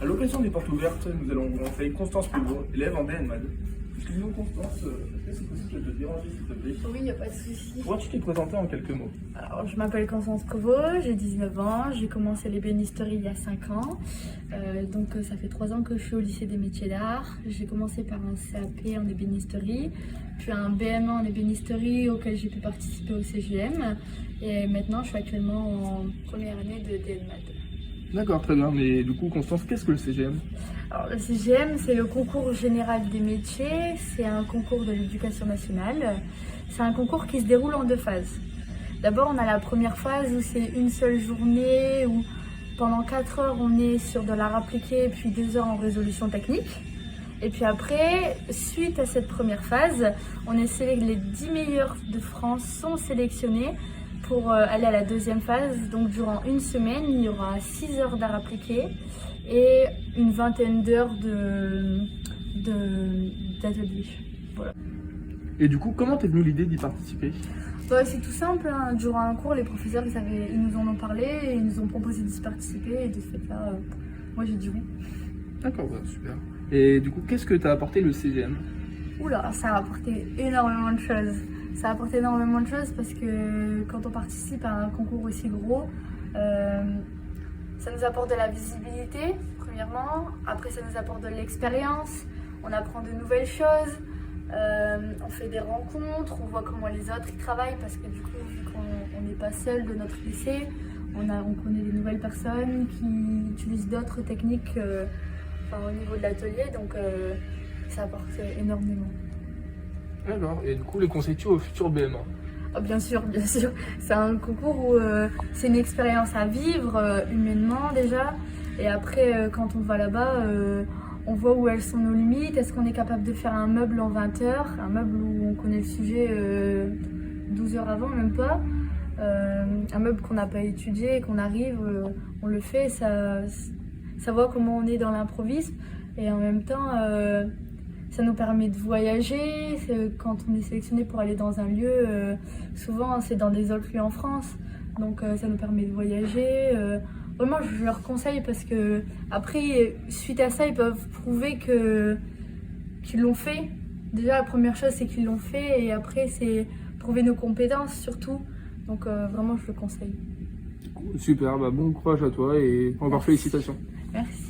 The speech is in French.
À l'occasion des portes ouvertes, nous allons vous montrer Constance Peugeot, élève en DNMAD. Excuse-nous Constance, est-ce que c'est possible de te déranger s'il te plaît? Oui, il n'y a pas de souci. Pourrais-tu te présenter en quelques mots? Alors, je m'appelle Constance Prévost, j'ai 19 ans, j'ai commencé l'ébénisterie il y a 5 ans. Donc ça fait 3 ans que je suis au lycée des métiers d'art. J'ai commencé par un CAP en ébénisterie, puis un BMA en ébénisterie auquel j'ai pu participer au CGM. Et maintenant, je suis actuellement en première année de DNMAD. D'accord, très bien. Mais du coup, Constance, qu'est-ce que le CGM? Alors, le CGM, c'est le concours général des métiers, c'est un concours de l'éducation nationale. C'est un concours qui se déroule en 2 phases. D'abord, on a la première phase où c'est une seule journée, où pendant 4 heures, on est sur de l'art appliqué, puis 2 heures en résolution technique. Et puis après, suite à cette première phase, les 10 meilleurs de France sont sélectionnés pour aller à la deuxième phase. Donc durant une semaine, il y aura 6 heures d'art appliqué et une vingtaine d'heures d'atelier. Voilà. Et du coup, comment t'es venue l'idée d'y participer? C'est tout simple, hein. Durant un cours, les professeurs ils nous en ont parlé, et ils nous ont proposé d'y participer et de ce fait-là, moi j'ai dit oui. D'accord, bah, super. Et du coup, qu'est-ce que t'as apporté le CGM? Oula, ça a apporté énormément de choses. Ça a apporté énormément de choses parce que quand on participe à un concours aussi gros, ça nous apporte de la visibilité, premièrement. Après, ça nous apporte de l'expérience. On apprend de nouvelles choses. On fait des rencontres. On voit comment les autres y travaillent parce que du coup, vu qu'on n'est pas seul de notre lycée, on connaît des nouvelles personnes qui utilisent d'autres techniques au niveau de l'atelier. Donc, ça apporte énormément. Alors, et du coup, les conseilles-tu au futur BMA? Oh, bien sûr, bien sûr. C'est un concours où c'est une expérience à vivre humainement déjà. Et après, quand on va là-bas, on voit où elles sont nos limites. Est-ce qu'on est capable de faire un meuble en 20 heures? Un meuble où on connaît le sujet 12 heures avant, même pas. Un meuble qu'on n'a pas étudié, qu'on arrive, on le fait. Ça voit comment on est dans l'improvisme. Et en même temps, ça nous permet de voyager. Quand on est sélectionné pour aller dans un lieu, souvent c'est dans des autres lieux en France. Donc ça nous permet de voyager. Vraiment, je leur conseille parce que après, suite à ça, ils peuvent prouver qu'ils l'ont fait. Déjà, la première chose, c'est qu'ils l'ont fait. Et après, c'est prouver nos compétences surtout. Donc vraiment, je le conseille. Super, bah bon courage à toi et encore félicitations. Merci.